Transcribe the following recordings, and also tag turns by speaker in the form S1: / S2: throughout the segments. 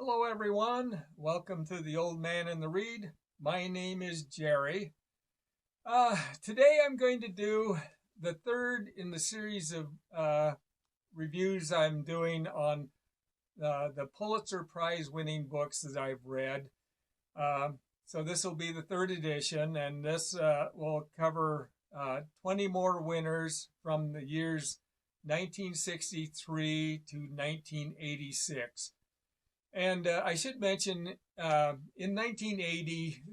S1: Hello, everyone. Welcome to the Old Man and the Read. My name is Jerry. Today I'm going to do the third in the series of reviews I'm doing on the Pulitzer Prize winning books that I've read. So this will be the third edition, and this will cover 20 more winners from the years 1963 to 1986. And I should mention, in 1980,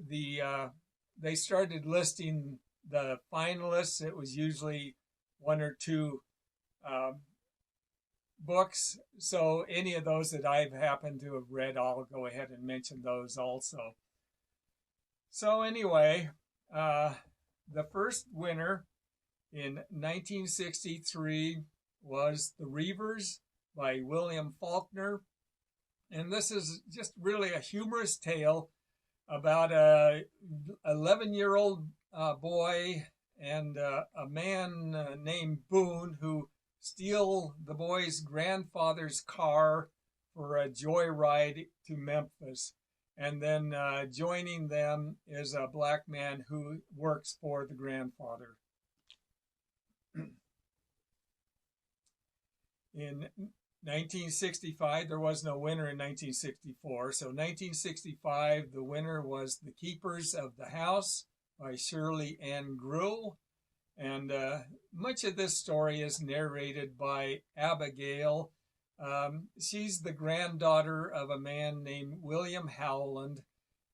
S1: they started listing the finalists. It was usually one or two uh, books. So any of those that I've happened to have read, I'll go ahead and mention those also. So anyway, the first winner in 1963 was The Reivers by William Faulkner. And this is just really a humorous tale about a 11-year-old boy and a man named Boone who steal the boy's grandfather's car for a joyride to Memphis. And then joining them is a black man who works for the grandfather. In 1965, there was no winner in 1964. So 1965, the winner was The Keepers of the House by Shirley Ann Gruhl. And much of this story is narrated by Abigail. She's the granddaughter of a man named William Howland,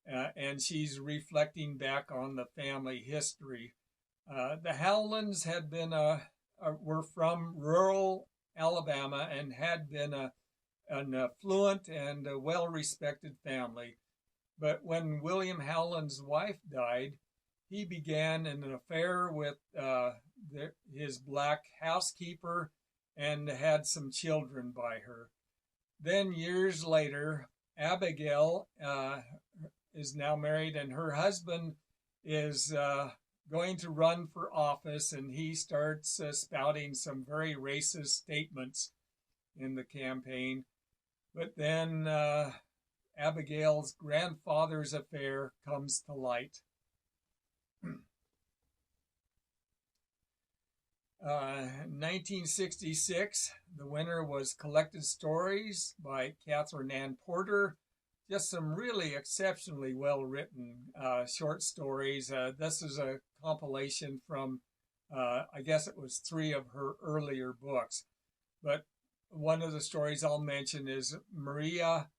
S1: and she's reflecting back on the family history. The Howlands had been were from rural Alabama and had been an affluent and a well-respected family. But when William Howland's wife died, he began an affair with his black housekeeper and had some children by her. Then years later, Abigail is now married, and her husband is going to run for office, and he starts spouting some very racist statements in the campaign. But then Abigail's grandfather's affair comes to light. 1966, the winner was Collected Stories by Catherine Ann Porter. Just some really exceptionally well-written short stories. This is a compilation from, I guess it was 3 of her earlier books. But one of the stories I'll mention is Maria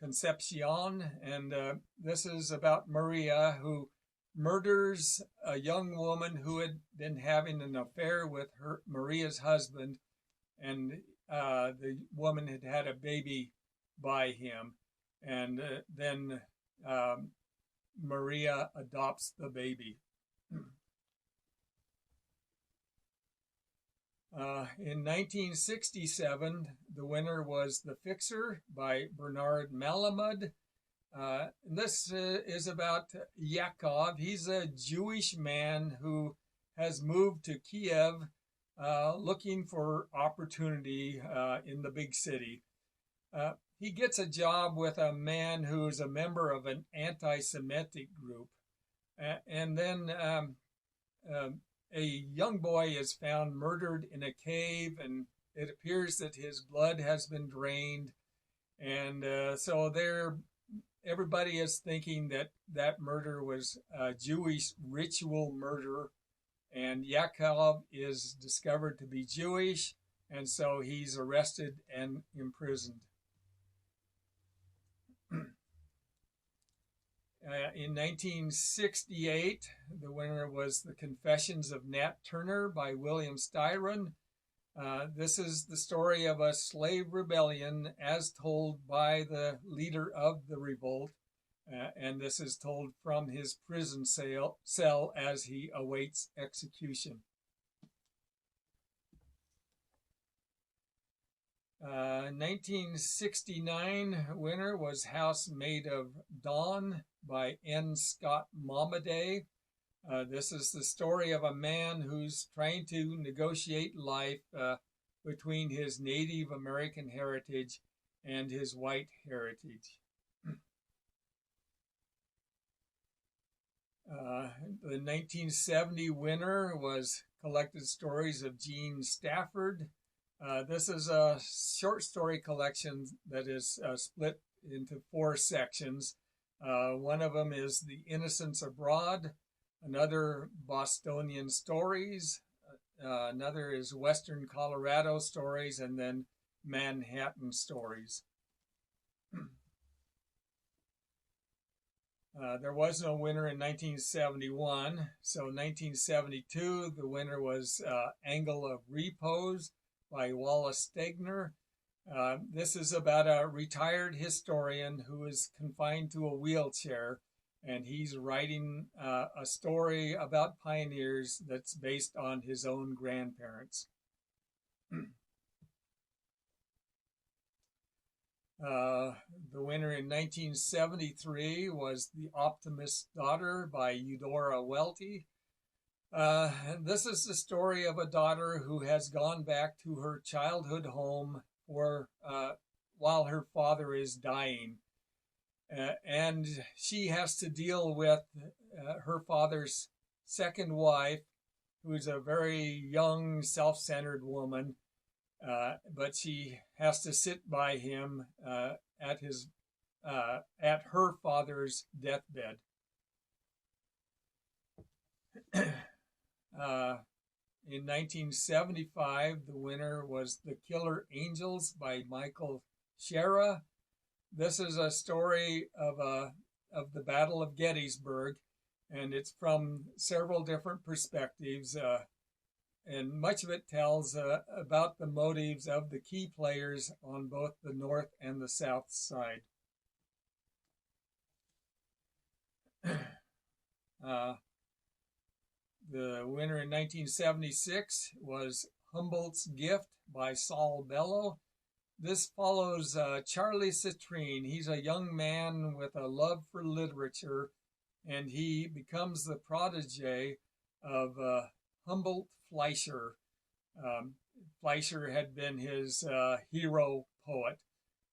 S1: Concepcion, and this is about Maria, who murders a young woman who had been having an affair with Maria's husband, and the woman had had a baby by him. And then Maria adopts the baby. In 1967, the winner was The Fixer by Bernard Malamud. This is about Yakov. He's a Jewish man who has moved to Kiev looking for opportunity in the big city. He gets a job with a man who's a member of an anti-Semitic group. And then a young boy is found murdered in a cave, and it appears that his blood has been drained. And so everybody is thinking that that murder was a Jewish ritual murder. And Yakov is discovered to be Jewish, and so he's arrested and imprisoned. In 1968, the winner was The Confessions of Nat Turner by William Styron. This is the story of a slave rebellion as told by the leader of the revolt, and this is told from his prison cell as he awaits execution. 1969 winner was House Made of Dawn by N. Scott Momaday. This is the story of a man who's trying to negotiate life between his Native American heritage and his white heritage. The 1970 winner was Collected Stories of Gene Stafford. This is a short story collection that is split into 4 sections. One of them is The Innocents Abroad, another Bostonian Stories, another is Western Colorado Stories, and then Manhattan Stories. There was no winner in 1971, so 1972 the winner was Angle of Repose by Wallace Stegner. This is about a retired historian who is confined to a wheelchair, and he's writing a story about pioneers that's based on his own grandparents. The winner in 1973 was The Optimist's Daughter by Eudora Welty. This is the story of a daughter who has gone back to her childhood home while her father is dying. And she has to deal with her father's second wife, who's a very young, self-centered woman. But she has to sit by him at her father's deathbed. In 1975, the winner was The Killer Angels by Michael Shera. This is a story of the Battle of Gettysburg, and it's from several different perspectives. And much of it tells about the motives of the key players on both the north and the south side. The winner in 1976 was Humboldt's Gift by Saul Bellow. This follows Charlie Citrine. He's a young man with a love for literature, and he becomes the protege of Humboldt Fleischer. Fleischer had been his hero poet,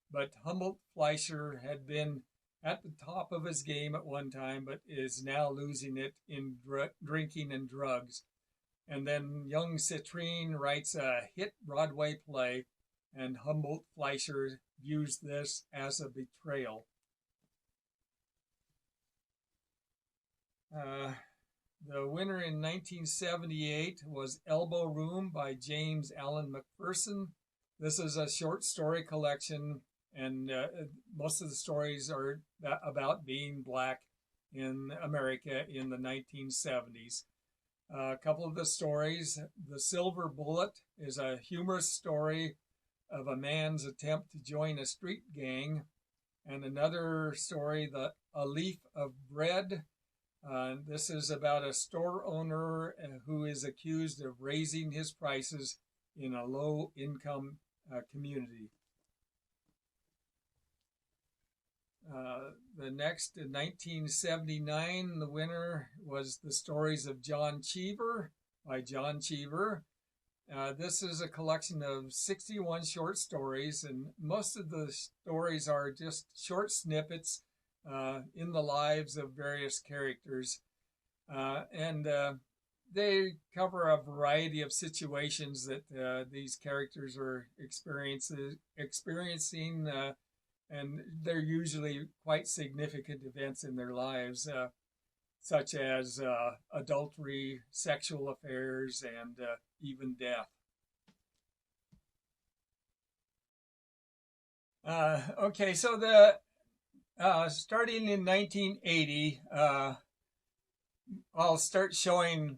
S1: but Humboldt Fleischer had been at the top of his game at one time, but is now losing it in drinking and drugs. And then young Citrine writes a hit Broadway play, and Humboldt Fleischer views this as a betrayal. The winner in 1978 was Elbow Room by James Allen McPherson. This is a short story collection, and most of the stories are about being black in America in the 1970s. A couple of the stories: The Silver Bullet is a humorous story of a man's attempt to join a street gang, and another story, A Leaf of Bread. This is about a store owner who is accused of raising his prices in a low-income community. The next, in 1979, the winner was The Stories of John Cheever by John Cheever. This is a collection of 61 short stories, and most of the stories are just short snippets in the lives of various characters. And they cover a variety of situations that these characters are experiencing, and they're usually quite significant events in their lives, such as adultery, sexual affairs, and even death. Okay, so starting in 1980, I'll start showing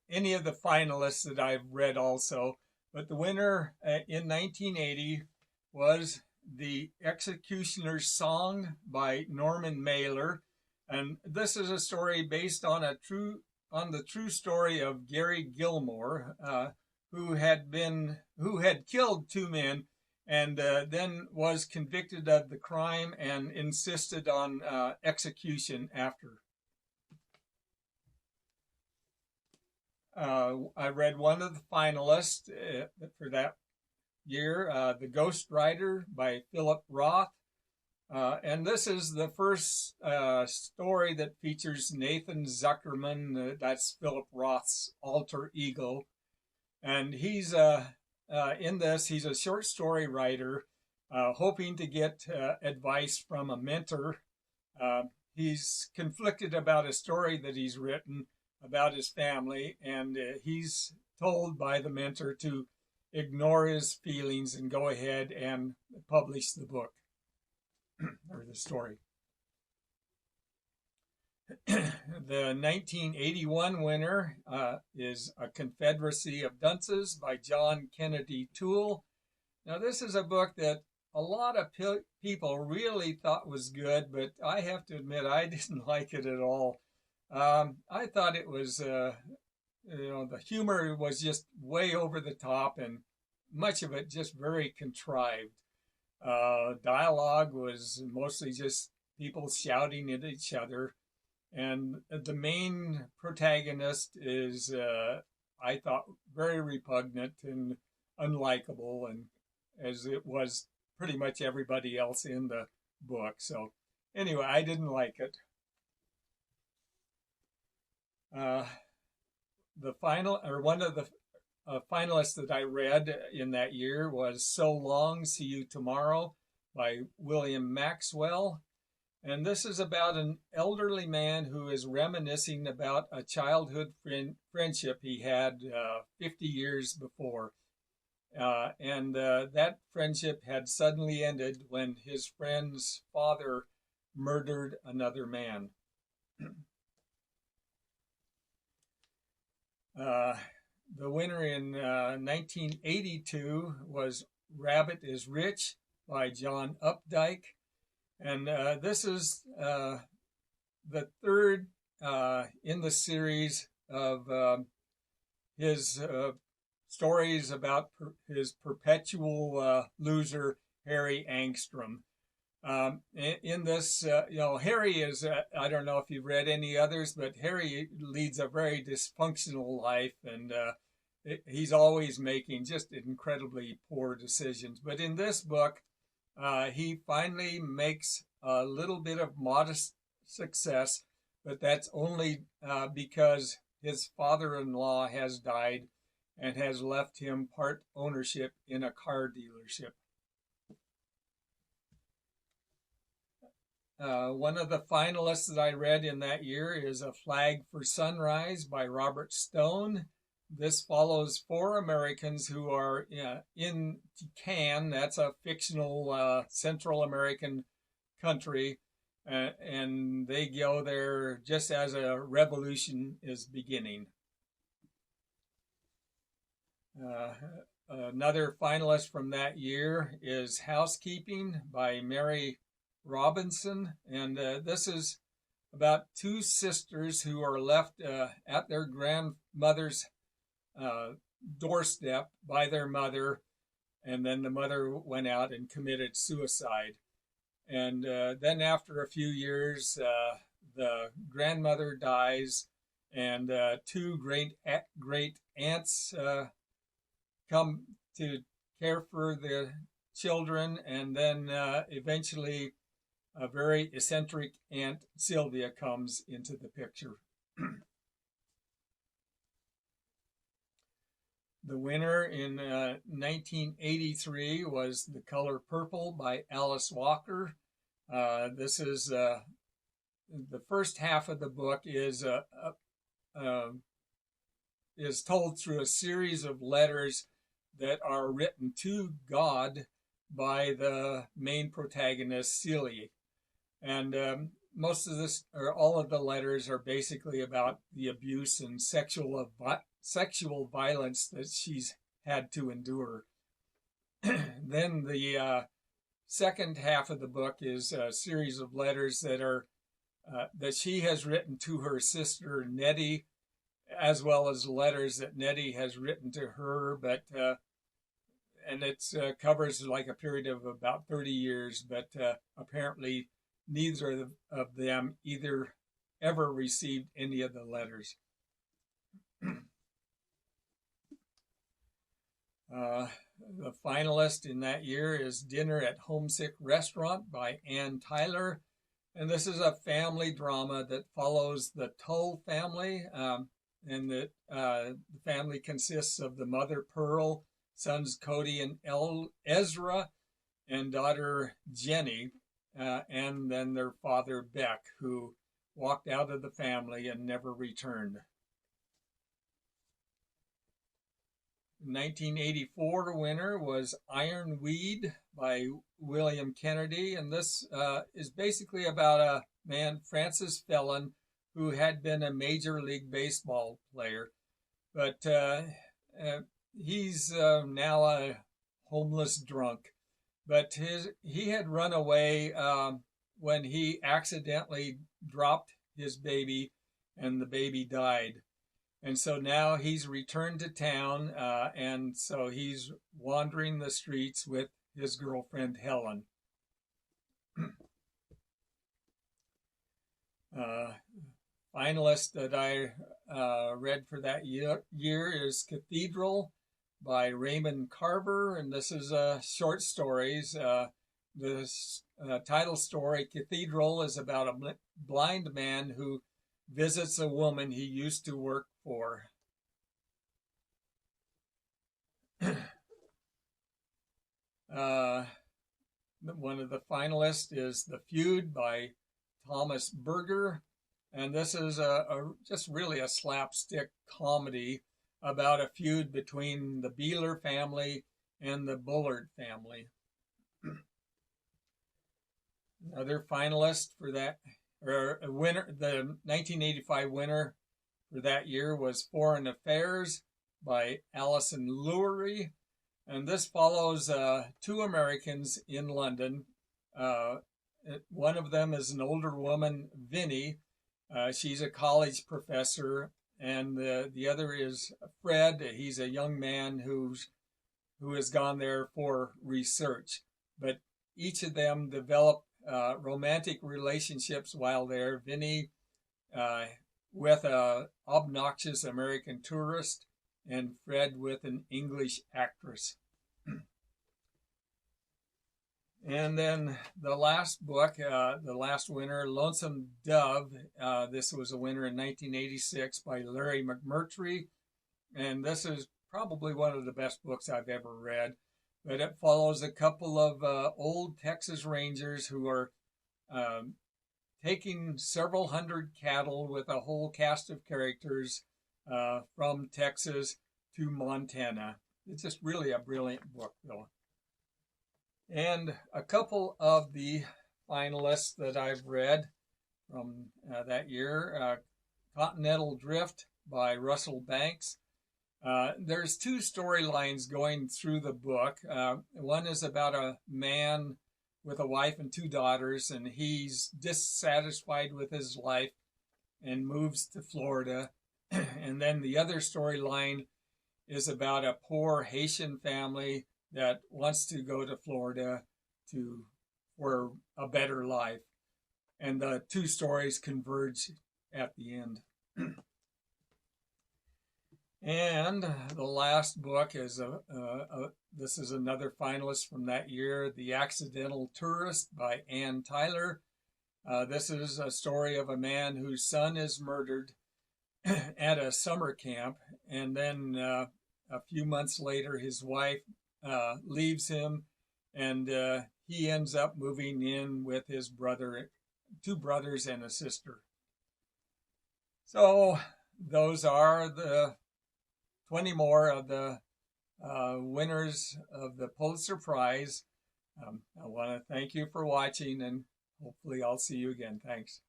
S1: any of the finalists that I've read also. But the winner in 1980 was The Executioner's Song by Norman Mailer, and this is a story based on the true story of Gary Gilmore, who had killed 2 men, and then was convicted of the crime and insisted on execution after. I read one of the finalists for that year, The Ghost Rider by Philip Roth. And this is the first story that features Nathan Zuckerman. That's Philip Roth's alter ego. And he's in this, he's a short story writer, hoping to get advice from a mentor. He's conflicted about a story that he's written about his family, and he's told by the mentor to ignore his feelings and go ahead and publish the book or the story. The 1981 winner is A Confederacy of Dunces by John Kennedy Toole. Now, this is a book that a lot of people really thought was good, but I have to admit I didn't like it at all. I thought it was, the humor was just way over the top and much of it just very contrived. Dialogue was mostly just people shouting at each other. And the main protagonist is, I thought, very repugnant and unlikable, and as it was pretty much everybody else in the book. So anyway, I didn't like it. One of the finalists that I read in that year was So Long, See You Tomorrow by William Maxwell. And this is about an elderly man who is reminiscing about a childhood friendship he had 50 years before. And that friendship had suddenly ended when his friend's father murdered another man. The winner in 1982 was Rabbit is Rich by John Updike. And this is the third in the series of his stories about his perpetual loser, Harry Angstrom. In this, Harry is, I don't know if you've read any others, but Harry leads a very dysfunctional life, and he's always making just incredibly poor decisions. But in this book, he finally makes a little bit of modest success, but that's only because his father-in-law has died and has left him part ownership in a car dealership. One of the finalists that I read in that year is A Flag for Sunrise by Robert Stone. This follows 4 Americans who are in Cannes. That's a fictional Central American country. And they go there just as a revolution is beginning. Another finalist from that year is Housekeeping by Mary Robinson. And this is about 2 sisters who are left at their grandmother's doorstep by their mother, and then the mother went out and committed suicide. And then after a few years, the grandmother dies, and 2 great aunts come to care for the children, and then eventually a very eccentric aunt, Sylvia, comes into the picture. The winner in 1983 was The Color Purple by Alice Walker. This is the first half of the book is told through a series of letters that are written to God by the main protagonist, Celia. And most of this, or all of the letters, are basically about the abuse and sexual violence that she's had to endure. Then the second half of the book is a series of letters that are that she has written to her sister Nettie, as well as letters that Nettie has written to her. But and it covers like a period of about 30 years. But apparently, neither of them either ever received any of the letters. the finalist in that year is Dinner at Homesick Restaurant by Ann Tyler. And this is a family drama that follows the Tull family. And the family consists of the mother Pearl, sons Cody and Ezra, and daughter Jenny, and then their father Beck, who walked out of the family and never returned. 1984 winner was Ironweed by William Kennedy, and this is basically about a man, Francis Felon, who had been a Major League Baseball player, but he's now a homeless drunk. But he had run away when he accidentally dropped his baby, and the baby died. And so now he's returned to town, and so he's wandering the streets with his girlfriend, Helen. Finalist that I read for that year is Cathedral by Raymond Carver, and this is short stories. The title story, Cathedral, is about a blind man who visits a woman he used to work for. One of the finalists is The Feud by Thomas Berger, and this is just really a slapstick comedy about a feud between the Beeler family and the Bullard family. Another finalist for that, or a winner, the 1985 winner for that year was Foreign Affairs by Alison Lurie. And this follows two Americans in London. One of them is an older woman, Vinnie. She's a college professor. And the other is Fred. He's a young man who has gone there for research. But each of them develop romantic relationships while there. Vinnie with an obnoxious American tourist, and Fred with an English actress. And then the last book, the last winner, Lonesome Dove. This was a winner in 1986 by Larry McMurtry. And this is probably one of the best books I've ever read. But it follows a couple of old Texas Rangers who are taking several hundred cattle with a whole cast of characters from Texas to Montana. It's just really a brilliant book, though. And a couple of the finalists that I've read from that year, Continental Drift by Russell Banks. There's two storylines going through the book. One is about a man with a wife and two daughters, and he's dissatisfied with his life and moves to Florida. And then the other storyline is about a poor Haitian family that wants to go to Florida for a better life. And the two stories converge at the end. And the last book is this is another finalist from that year, The Accidental Tourist by Ann Tyler. This is a story of a man whose son is murdered at a summer camp, and then a few months later his wife leaves him, and he ends up moving in with his brother, two brothers and a sister. So those are the 20 more of the winners of the Pulitzer Prize. I want to thank you for watching, and hopefully I'll see you again. Thanks.